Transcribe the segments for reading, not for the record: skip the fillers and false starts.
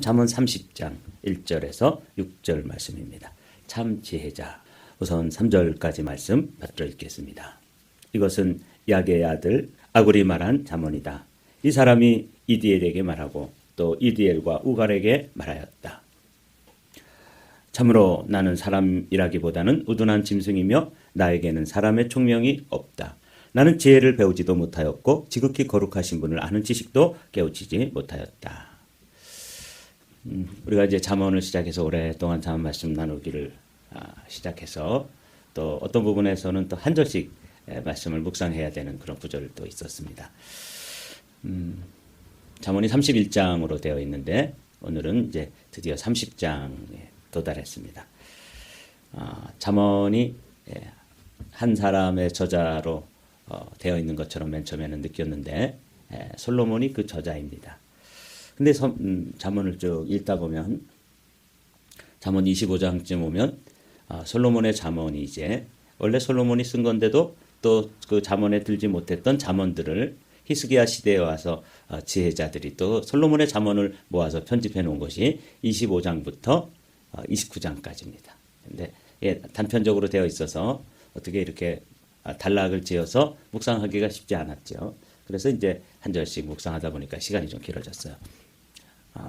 잠언 30장 1절에서 6절 말씀입니다. 참 지혜자. 우선 3절까지 말씀 받들어 읽겠습니다. 이것은 야게의 아들 아굴이 말한 잠언이다. 이 사람이 이디엘에게 말하고 또 이디엘과 우갈에게 말하였다. 참으로 나는 사람이라기보다는 우둔한 짐승이며 나에게는 사람의 총명이 없다. 나는 지혜를 배우지도 못하였고 지극히 거룩하신 분을 아는 지식도 깨우치지 못하였다. 우리가 이제 잠언을 시작해서 오랫동안 잠언 말씀 나누기를 시작해서 또 어떤 부분에서는 또 한 절씩 말씀을 묵상해야 되는 그런 구절도 있었습니다. 잠언이 31장으로 되어 있는데 오늘은 이제 드디어 30장에 도달했습니다. 잠언이 한 사람의 저자로 되어 있는 것처럼 맨 처음에는 느꼈는데 솔로몬이 그 저자입니다. 근데 잠언을 쭉 읽다 보면 잠언 25장쯤 오면 솔로몬의 잠언이 이제 원래 솔로몬이 쓴 건데도 또 그 잠언에 들지 못했던 잠언들을 히스기야 시대에 와서 지혜자들이 또 솔로몬의 잠언을 모아서 편집해 놓은 것이 25장부터 29장까지입니다. 근데 단편적으로 되어 있어서 어떻게 이렇게 단락을 지어서 묵상하기가 쉽지 않았죠. 그래서 이제 한 절씩 묵상하다 보니까 시간이 좀 길어졌어요.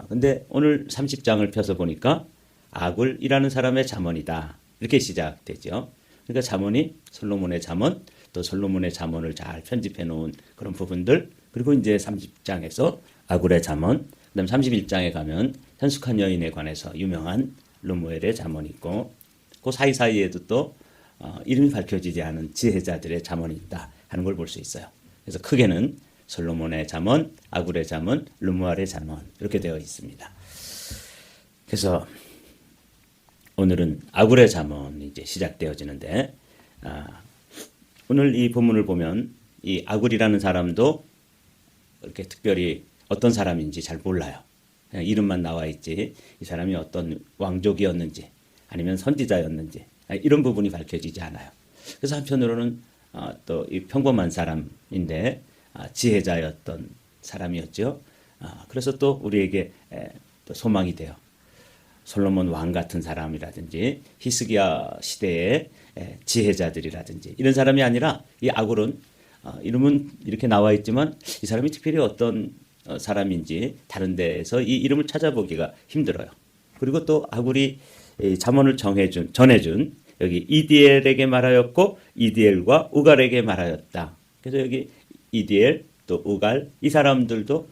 근데 오늘 30장을 펴서 보니까 아굴이라는 사람의 잠언이다. 이렇게 시작되죠. 그러니까 잠언이 솔로몬의 잠언, 또 솔로몬의 잠언을 잘 편집해 놓은 그런 부분들, 그리고 이제 30장에서 아굴의 잠언, 그다음 31장에 가면 현숙한 여인에 관해서 유명한 르무엘의 잠언이 있고, 그 사이사이에도 또 이름이 밝혀지지 않은 지혜자들의 잠언이 있다 하는 걸 볼 수 있어요. 그래서 크게는 솔로몬의 잠언, 아굴의 잠언, 르무엘의 잠언 이렇게 되어 있습니다. 그래서 오늘은 아굴의 잠언이 이제 시작되어지는데 오늘 이 본문을 보면 이 아굴이라는 사람도 이렇게 특별히 어떤 사람인지 잘 몰라요. 그냥 이름만 나와 있지 이 사람이 어떤 왕족이었는지 아니면 선지자였는지 이런 부분이 밝혀지지 않아요. 그래서 한편으로는 또 이 평범한 사람인데 지혜자였던 사람이었죠. 그래서 또 우리에게 또 소망이 돼요. 솔로몬 왕 같은 사람이라든지 히스기야 시대의 지혜자들이라든지 이런 사람이 아니라 이 아굴은 이름은 이렇게 나와 있지만 이 사람이 특별히 어떤 사람인지 다른 데에서 이 이름을 찾아보기가 힘들어요. 그리고 또 아굴이 잠언을 전해준 여기 이디엘에게 말하였고 이디엘과 우갈에게 말하였다. 그래서 여기 이디엘 또 우갈 이 사람들도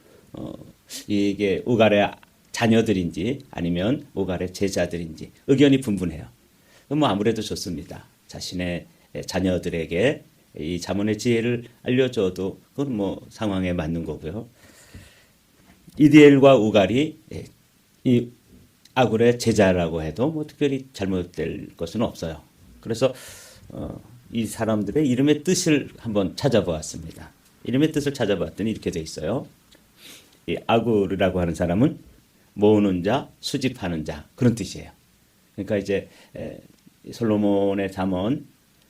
이게 우갈의 자녀들인지 아니면 우갈의 제자들인지 의견이 분분해요. 뭐 아무래도 좋습니다. 자신의 자녀들에게 이 잠언의 지혜를 알려줘도 그건 뭐 상황에 맞는 거고요. 이디엘과 우갈이 이 아굴의 제자라고 해도 뭐 특별히 잘못될 것은 없어요. 그래서 이 사람들의 이름의 뜻을 한번 찾아보았습니다. 이름의 뜻을 찾아봤더니 이렇게 돼 있어요. 이 아굴이라고 하는 사람은 모으는 자, 수집하는 자 그런 뜻이에요. 그러니까 이제 솔로몬의 잠언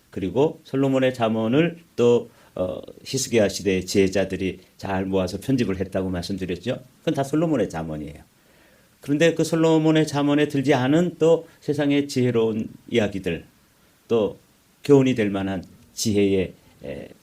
그리고 솔로몬의 잠언을 또 히스기야 시대의 지혜자들이 잘 모아서 편집을 했다고 말씀드렸죠. 그건 다 솔로몬의 잠언이에요. 그런데 그 솔로몬의 잠언에 들지 않은 또 세상의 지혜로운 이야기들 또 교훈이 될 만한 지혜의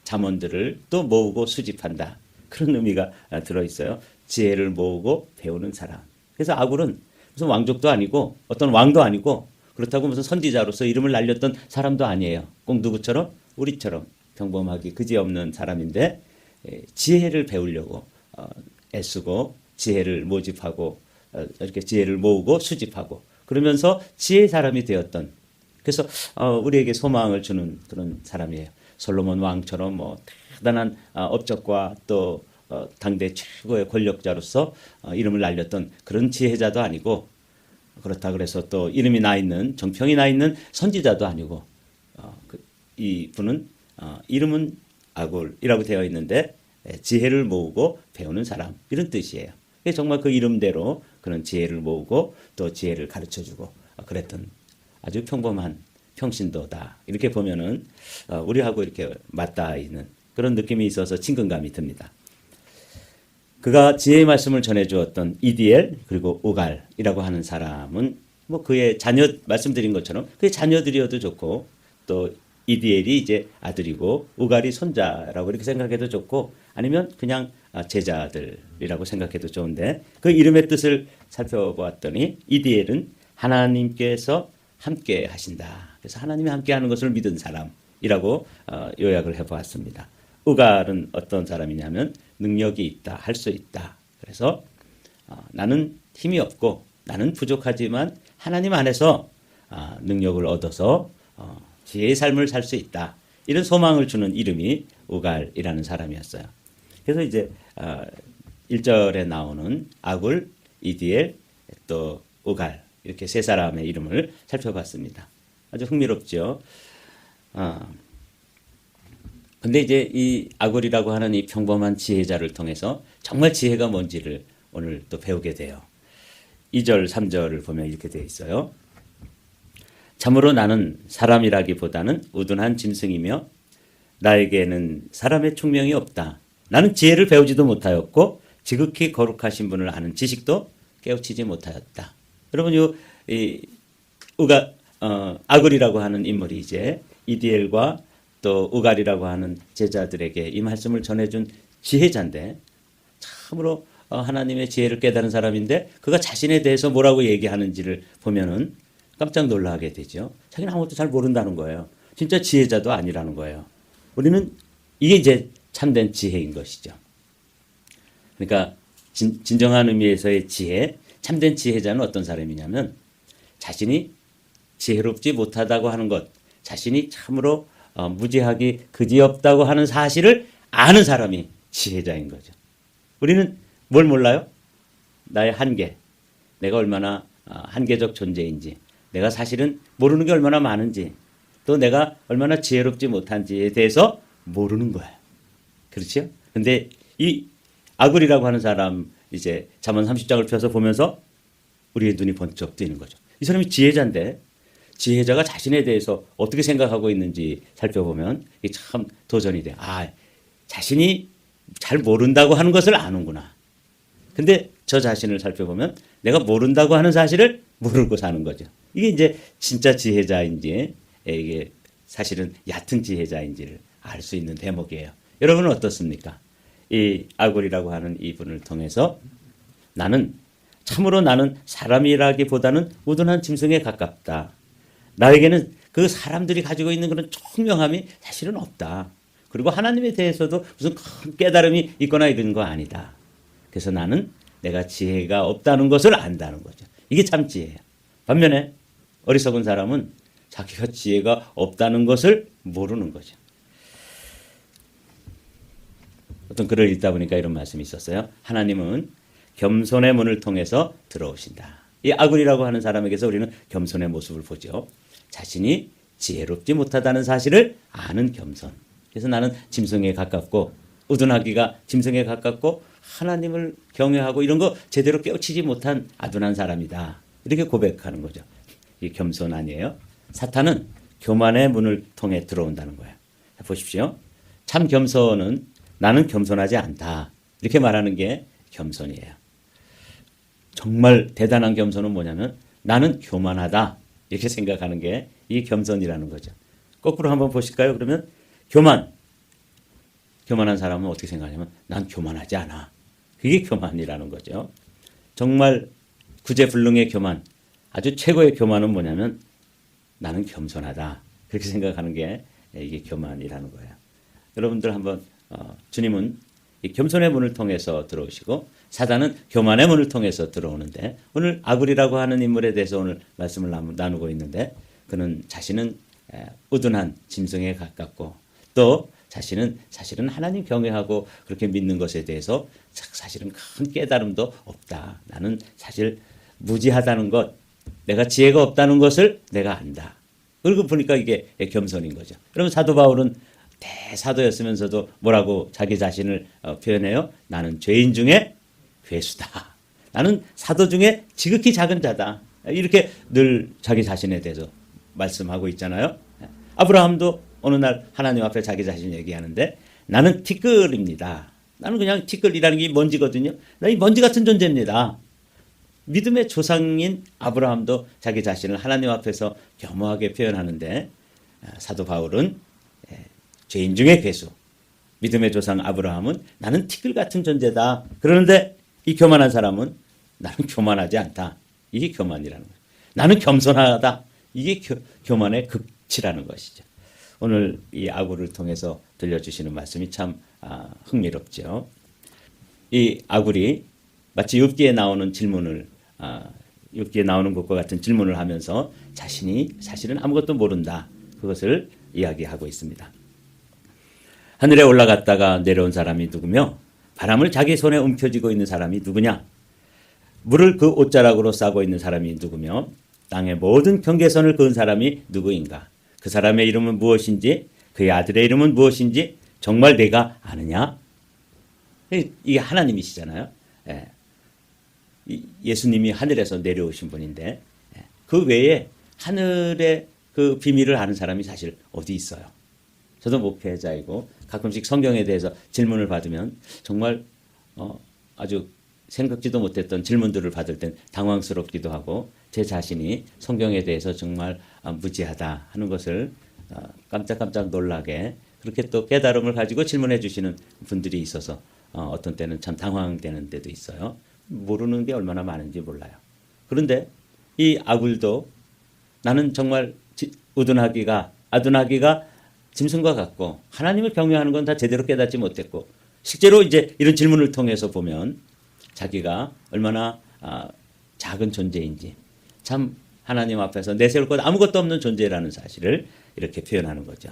잠언들을 또 모으고 수집한다. 그런 의미가 들어있어요. 지혜를 모으고 배우는 사람. 그래서 아굴은 무슨 왕족도 아니고 어떤 왕도 아니고 그렇다고 무슨 선지자로서 이름을 날렸던 사람도 아니에요. 꼭 누구처럼? 우리처럼 평범하기 그지없는 사람인데 지혜를 배우려고 애쓰고 지혜를 모집하고 이렇게 지혜를 모으고 수집하고 그러면서 지혜의 사람이 되었던 그래서 우리에게 소망을 주는 그런 사람이에요. 솔로몬 왕처럼 뭐 대단한 업적과 또 당대 최고의 권력자로서 이름을 날렸던 그런 지혜자도 아니고 그렇다 그래서 또 이름이 나 있는 정평이 나 있는 선지자도 아니고 이 분은 이름은 아굴이라고 되어 있는데 지혜를 모으고 배우는 사람 이런 뜻이에요. 정말 그 이름대로 그런 지혜를 모으고 또 지혜를 가르쳐주고 그랬던 아주 평범한 평신도다. 이렇게 보면은 우리하고 이렇게 맞닿아 있는 그런 느낌이 있어서 친근감이 듭니다. 그가 지혜의 말씀을 전해주었던 이디엘 그리고 우갈이라고 하는 사람은 뭐 그의 자녀 말씀드린 것처럼 그의 자녀들이어도 좋고 또 이디엘이 이제 아들이고 우갈이 손자라고 이렇게 생각해도 좋고 아니면 그냥 제자들이라고 생각해도 좋은데 그 이름의 뜻을 살펴보았더니 이디엘은 하나님께서 함께 하신다. 그래서 하나님이 함께 하는 것을 믿은 사람이라고 요약을 해보았습니다. 우갈은 어떤 사람이냐면 능력이 있다, 할 수 있다. 그래서 나는 힘이 없고 나는 부족하지만 하나님 안에서 능력을 얻어서 지혜의 삶을 살 수 있다. 이런 소망을 주는 이름이 우갈이라는 사람이었어요. 그래서 이제 1절에 나오는 아굴, 이디엘, 또 우갈 이렇게 세 사람의 이름을 살펴봤습니다. 아주 흥미롭죠. 근데 이제 이 아굴이라고 하는 이 평범한 지혜자를 통해서 정말 지혜가 뭔지를 오늘 또 배우게 돼요. 2절, 3절을 보면 이렇게 되어 있어요. 참으로 나는 사람이라기보다는 우둔한 짐승이며 나에게는 사람의 총명이 없다. 나는 지혜를 배우지도 못하였고 지극히 거룩하신 분을 아는 지식도 깨우치지 못하였다. 여러분 이 아굴이라고 하는 인물이 이제 이디엘과 또 우갈이라고 하는 제자들에게 이 말씀을 전해준 지혜자인데 참으로 하나님의 지혜를 깨달은 사람인데 그가 자신에 대해서 뭐라고 얘기하는지를 보면은 깜짝 놀라게 되죠. 자기는 아무것도 잘 모른다는 거예요. 진짜 지혜자도 아니라는 거예요. 우리는 이게 이제 참된 지혜인 것이죠. 그러니까 진정한 의미에서의 지혜, 참된 지혜자는 어떤 사람이냐면 자신이 지혜롭지 못하다고 하는 것, 자신이 참으로 무지하기 그지없다고 하는 사실을 아는 사람이 지혜자인 거죠. 우리는 뭘 몰라요? 나의 한계, 내가 얼마나 한계적 존재인지, 내가 사실은 모르는 게 얼마나 많은지, 또 내가 얼마나 지혜롭지 못한지에 대해서 모르는 거예요. 그렇죠? 근데 이 아굴이라고 하는 사람 이제 잠언 30장을 펴서 보면서 우리의 눈이 번쩍 뜨이는 거죠. 이 사람이 지혜자인데 지혜자가 자신에 대해서 어떻게 생각하고 있는지 살펴보면 이게 참 도전이 돼. 자신이 잘 모른다고 하는 것을 아는구나. 근데 저 자신을 살펴보면 내가 모른다고 하는 사실을 모르고 사는 거죠. 이게 이제 진짜 지혜자인지 이게 사실은 얕은 지혜자인지를 알 수 있는 대목이에요. 여러분은 어떻습니까? 이 아굴이라고 하는 이분을 통해서 참으로 나는 사람이라기보다는 우둔한 짐승에 가깝다. 나에게는 그 사람들이 가지고 있는 그런 총명함이 사실은 없다. 그리고 하나님에 대해서도 무슨 큰 깨달음이 있거나 이런 거 아니다. 그래서 나는 내가 지혜가 없다는 것을 안다는 거죠. 이게 참 지혜예요. 반면에 어리석은 사람은 자기가 지혜가 없다는 것을 모르는 거죠. 어떤 글을 읽다 보니까 이런 말씀이 있었어요. 하나님은 겸손의 문을 통해서 들어오신다. 이 아굴이라고 하는 사람에게서 우리는 겸손의 모습을 보죠. 자신이 지혜롭지 못하다는 사실을 아는 겸손. 그래서 나는 짐승에 가깝고 우둔하기가 짐승에 가깝고 하나님을 경외하고 이런 거 제대로 깨우치지 못한 아둔한 사람이다. 이렇게 고백하는 거죠. 이 겸손 아니에요? 사탄은 교만의 문을 통해 들어온다는 거예요. 보십시오. 참 겸손은 나는 겸손하지 않다. 이렇게 말하는 게 겸손이에요. 정말 대단한 겸손은 뭐냐면 나는 교만하다. 이렇게 생각하는 게 이 겸손이라는 거죠. 거꾸로 한번 보실까요? 그러면 교만한 사람은 어떻게 생각하냐면 난 교만하지 않아. 그게 교만이라는 거죠. 정말 구제불능의 교만, 아주 최고의 교만은 뭐냐면 나는 겸손하다. 그렇게 생각하는 게 이게 교만이라는 거예요. 여러분들 한번 주님은 이 겸손의 문을 통해서 들어오시고 사단은 교만의 문을 통해서 들어오는데 오늘 아굴이라고 하는 인물에 대해서 오늘 말씀을 나누고 있는데 그는 자신은 우둔한 짐승에 가깝고 또 자신은 사실은 하나님 경외하고 그렇게 믿는 것에 대해서 사실은 큰 깨달음도 없다. 나는 사실 무지하다는 것, 내가 지혜가 없다는 것을 내가 안다. 그리고 보니까 이게 겸손인 거죠. 그러면 사도 바울은 대사도였으면서도 뭐라고 자기 자신을 표현해요? 나는 죄인 중에 괴수다. 나는 사도 중에 지극히 작은 자다. 이렇게 늘 자기 자신에 대해서 말씀하고 있잖아요. 아브라함도 어느 날 하나님 앞에 자기 자신 얘기하는데 나는 티끌입니다. 나는 그냥 티끌이라는 게 먼지거든요. 나 이 먼지 같은 존재입니다. 믿음의 조상인 아브라함도 자기 자신을 하나님 앞에서 겸허하게 표현하는데 사도 바울은 죄인 중에 괴수, 믿음의 조상 아브라함은 나는 티끌 같은 존재다. 그러는데 이 교만한 사람은 나는 교만하지 않다. 이게 교만이라는 거예요. 나는 겸손하다. 이게 교만의 극치라는 것이죠. 오늘 이 아굴을 통해서 들려주시는 말씀이 참 흥미롭죠. 이 아굴이 마치 욥기에 나오는 질문을 욥기에 나오는 것과 같은 질문을 하면서 자신이 사실은 아무것도 모른다. 그것을 이야기하고 있습니다. 하늘에 올라갔다가 내려온 사람이 누구며 바람을 자기 손에 움켜쥐고 있는 사람이 누구냐? 물을 그 옷자락으로 싸고 있는 사람이 누구며 땅의 모든 경계선을 그은 사람이 누구인가? 그 사람의 이름은 무엇인지 그의 아들의 이름은 무엇인지 정말 내가 아느냐? 이게 하나님이시잖아요. 예수님이 하늘에서 내려오신 분인데 그 외에 하늘의 그 비밀을 아는 사람이 사실 어디 있어요? 저도 목회자이고 가끔씩 성경에 대해서 질문을 받으면 정말 아주 생각지도 못했던 질문들을 받을 땐 당황스럽기도 하고 제 자신이 성경에 대해서 정말 무지하다 하는 것을 깜짝깜짝 놀라게 그렇게 또 깨달음을 가지고 질문해 주시는 분들이 있어서 어떤 때는 참 당황되는 때도 있어요. 모르는 게 얼마나 많은지 몰라요. 그런데 이 아굴도 나는 정말 아둔하기가 짐승과 같고 하나님을 경외하는 건 다 제대로 깨닫지 못했고 실제로 이제 이런 질문을 통해서 보면 자기가 얼마나 작은 존재인지 참 하나님 앞에서 내세울 것 아무것도 없는 존재라는 사실을 이렇게 표현하는 거죠.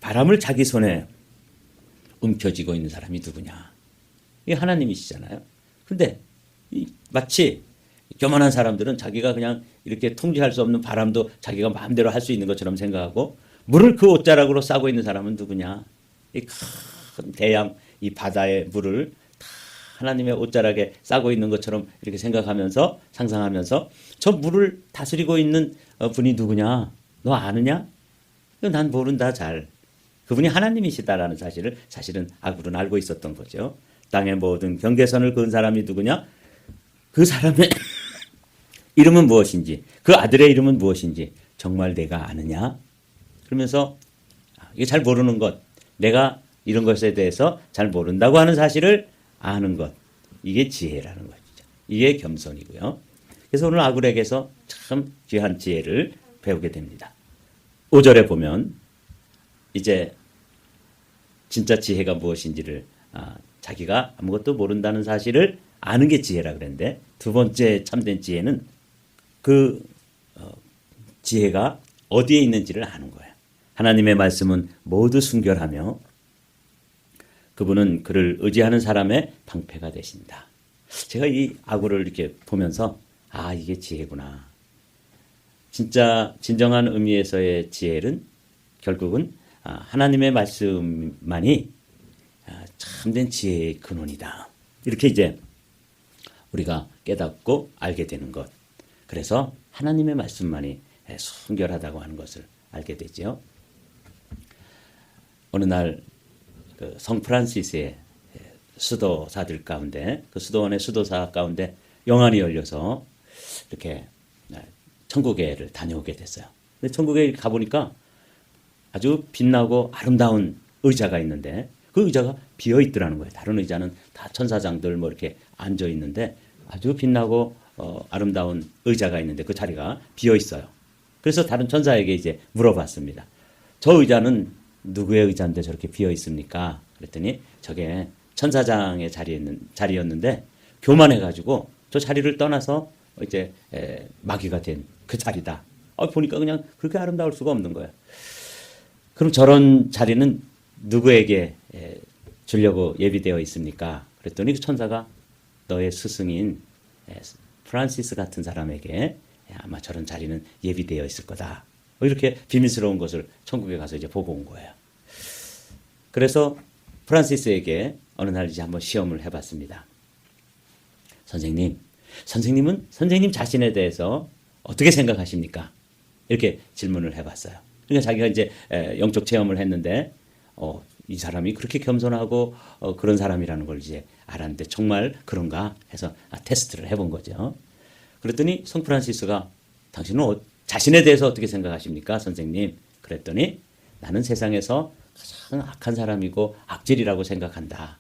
바람을 자기 손에 움켜쥐고 있는 사람이 누구냐? 이게 하나님이시잖아요. 근데 마치 교만한 사람들은 자기가 그냥 이렇게 통제할 수 없는 바람도 자기가 마음대로 할 수 있는 것처럼 생각하고 물을 그 옷자락으로 싸고 있는 사람은 누구냐? 이 큰 대양 이 바다의 물을 다 하나님의 옷자락에 싸고 있는 것처럼 이렇게 생각하면서 상상하면서 저 물을 다스리고 있는 분이 누구냐? 너 아느냐? 난 모른다 잘. 그분이 하나님이시다라는 사실을 사실은 아굴은 알고 있었던 거죠. 땅의 모든 경계선을 그은 사람이 누구냐? 그 사람의 이름은 무엇인지 그 아들의 이름은 무엇인지 정말 내가 아느냐? 그러면서 이게 잘 모르는 것 내가 이런 것에 대해서 잘 모른다고 하는 사실을 아는 것 이게 지혜라는 것이죠. 이게 겸손이고요. 그래서 오늘 아굴에게서 참 귀한 지혜를 배우게 됩니다. 5절에 보면 이제 진짜 지혜가 무엇인지를 자기가 아무것도 모른다는 사실을 아는 게 지혜라 그랬는데 두 번째 참된 지혜는 그 지혜가 어디에 있는지를 아는 거예요. 하나님의 말씀은 모두 순결하며 그분은 그를 의지하는 사람의 방패가 되신다. 제가 이 아굴을 이렇게 보면서 이게 지혜구나. 진짜 진정한 의미에서의 지혜는 결국은 하나님의 말씀만이 참된 지혜의 근원이다. 이렇게 이제 우리가 깨닫고 알게 되는 것. 그래서 하나님의 말씀만이 순결하다고 하는 것을 알게 되죠. 어느 날 그 성 프란시스의 수도사들 가운데 그 수도원의 수도사 가운데 영안이 열려서 이렇게 천국에를 다녀오게 됐어요. 근데 천국에 가보니까 아주 빛나고 아름다운 의자가 있는데 그 의자가 비어 있더라는 거예요. 다른 의자는 다 천사장들 뭐 이렇게 앉아 있는데 아주 빛나고 아름다운 의자가 있는데 그 자리가 비어 있어요. 그래서 다른 천사에게 이제 물어봤습니다. 저 의자는 누구의 의자인데 저렇게 비어 있습니까? 그랬더니 저게 천사장의 자리였는데 교만해가지고 저 자리를 떠나서 이제 마귀가 된 그 자리다. 보니까 그냥 그렇게 아름다울 수가 없는 거예요. 그럼 저런 자리는 누구에게 주려고 예비되어 있습니까? 그랬더니 그 천사가 너의 스승인 프란시스 같은 사람에게 아마 저런 자리는 예비되어 있을 거다. 이렇게 비밀스러운 것을 천국에 가서 이제 보고 온 거예요. 그래서 프란시스에게 어느 날 이제 한번 시험을 해봤습니다. 선생님은 선생님 자신에 대해서 어떻게 생각하십니까? 이렇게 질문을 해봤어요. 그러니까 자기가 이제 영적 체험을 했는데 이 사람이 그렇게 겸손하고 그런 사람이라는 걸 이제 알았는데 정말 그런가 해서 테스트를 해본 거죠. 그랬더니 성 프란시스가 당신은 자신에 대해서 어떻게 생각하십니까, 선생님? 그랬더니 나는 세상에서 가장 악한 사람이고 악질이라고 생각한다.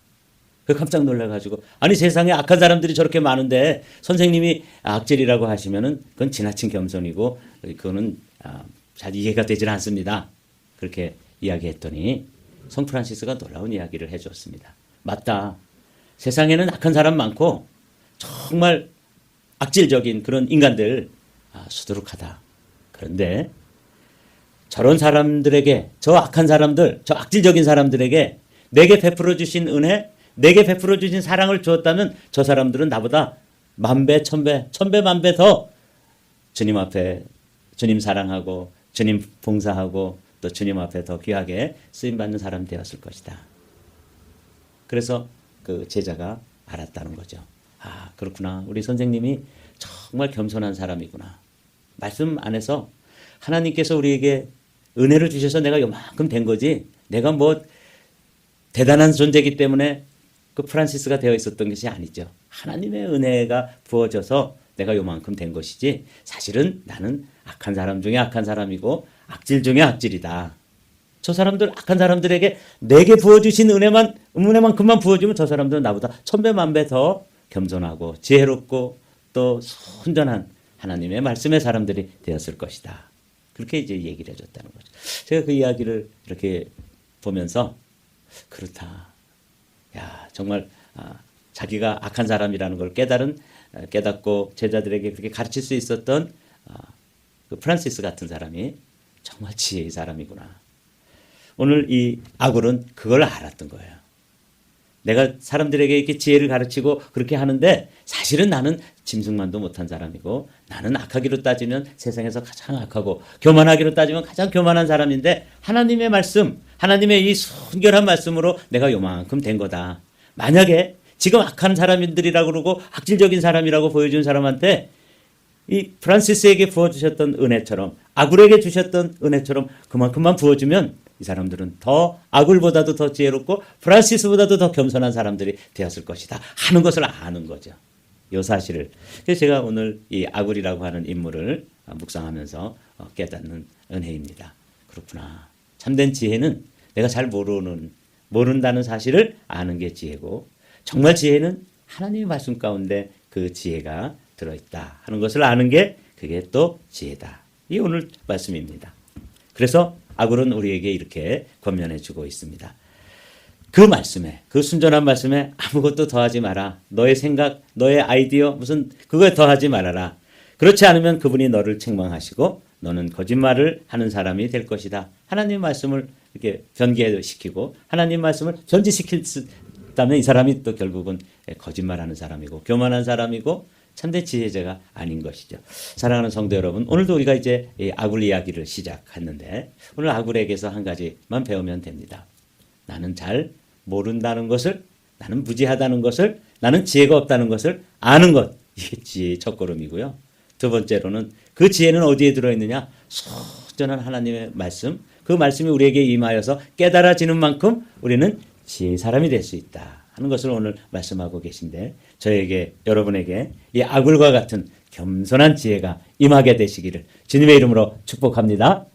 깜짝 놀라가지고 아니 세상에 악한 사람들이 저렇게 많은데 선생님이 악질이라고 하시면은 그건 지나친 겸손이고 그거는 잘 이해가 되질 않습니다. 그렇게 이야기했더니 성 프란시스가 놀라운 이야기를 해줬습니다. 맞다. 세상에는 악한 사람 많고 정말 악질적인 그런 인간들 수두룩하다. 그런데 저런 사람들에게 저 악한 사람들, 저 악질적인 사람들에게 내게 베풀어 주신 은혜, 내게 베풀어 주신 사랑을 주었다면 저 사람들은 나보다 만배, 천배, 천배, 만배 더 주님 앞에 주님 사랑하고 주님 봉사하고 또 주님 앞에 더 귀하게 쓰임받는 사람 되었을 것이다. 그래서 그 제자가 알았다는 거죠. 아, 그렇구나. 우리 선생님이 정말 겸손한 사람이구나. 말씀 안에서 하나님께서 우리에게 은혜를 주셔서 내가 요만큼 된 거지 내가 뭐 대단한 존재이기 때문에 그 프란시스가 되어 있었던 것이 아니죠. 하나님의 은혜가 부어져서 내가 요만큼 된 것이지 사실은 나는 악한 사람 중에 악한 사람이고 악질 중에 악질이다. 저 사람들 악한 사람들에게 내게 부어주신 은혜만큼만 부어주면 저 사람들은 나보다 천배 만배 더 겸손하고 지혜롭고 또 순전한 하나님의 말씀의 사람들이 되었을 것이다. 그렇게 이제 얘기를 해줬다는 거죠. 제가 그 이야기를 이렇게 보면서 그렇다. 야, 정말 자기가 악한 사람이라는 걸 깨닫고 제자들에게 그렇게 가르칠 수 있었던 그 프란시스 같은 사람이 정말 지혜의 사람이구나. 오늘 이 아굴은 그걸 알았던 거예요. 내가 사람들에게 이렇게 지혜를 가르치고 그렇게 하는데 사실은 나는 짐승만도 못한 사람이고 나는 악하기로 따지면 세상에서 가장 악하고 교만하기로 따지면 가장 교만한 사람인데 하나님의 말씀, 하나님의 이 순결한 말씀으로 내가 요만큼 된 거다. 만약에 지금 악한 사람들이라고 그러고 악질적인 사람이라고 보여준 사람한테 이 프란시스에게 부어주셨던 은혜처럼 아굴에게 주셨던 은혜처럼 그만큼만 부어주면 이 사람들은 더 아굴보다도 더 지혜롭고 프란시스보다도 더 겸손한 사람들이 되었을 것이다 하는 것을 아는 거죠. 이 사실을. 그래서 제가 오늘 이 아굴이라고 하는 인물을 묵상하면서 깨닫는 은혜입니다. 그렇구나. 참된 지혜는 내가 잘 모른다는 사실을 아는 게 지혜고 정말 지혜는 하나님의 말씀 가운데 그 지혜가 들어있다 하는 것을 아는 게 그게 또 지혜다. 이 오늘 말씀입니다. 그래서 아굴은 우리에게 이렇게 권면해 주고 있습니다. 그 말씀에, 그 순전한 말씀에 아무것도 더하지 마라. 너의 생각, 너의 아이디어 무슨 그거에 더하지 말아라. 그렇지 않으면 그분이 너를 책망하시고 너는 거짓말을 하는 사람이 될 것이다. 하나님 말씀을 이렇게 변개시키고 하나님 말씀을 전지시켰다면 이 사람이 또 결국은 거짓말하는 사람이고 교만한 사람이고 참된 지혜자가 아닌 것이죠. 사랑하는 성도 여러분, 오늘도 우리가 이제 이 아굴 이야기를 시작했는데 오늘 아굴에게서 한 가지만 배우면 됩니다. 나는 잘 모른다는 것을, 나는 무지하다는 것을, 나는 지혜가 없다는 것을 아는 것. 이게 지혜의 첫걸음이고요. 두 번째로는 그 지혜는 어디에 들어있느냐? 순전한 하나님의 말씀, 그 말씀이 우리에게 임하여서 깨달아지는 만큼 우리는 지혜의 사람이 될 수 있다 하는 것을 오늘 말씀하고 계신데 저에게, 여러분에게 이 아굴과 같은 겸손한 지혜가 임하게 되시기를 주님의 이름으로 축복합니다.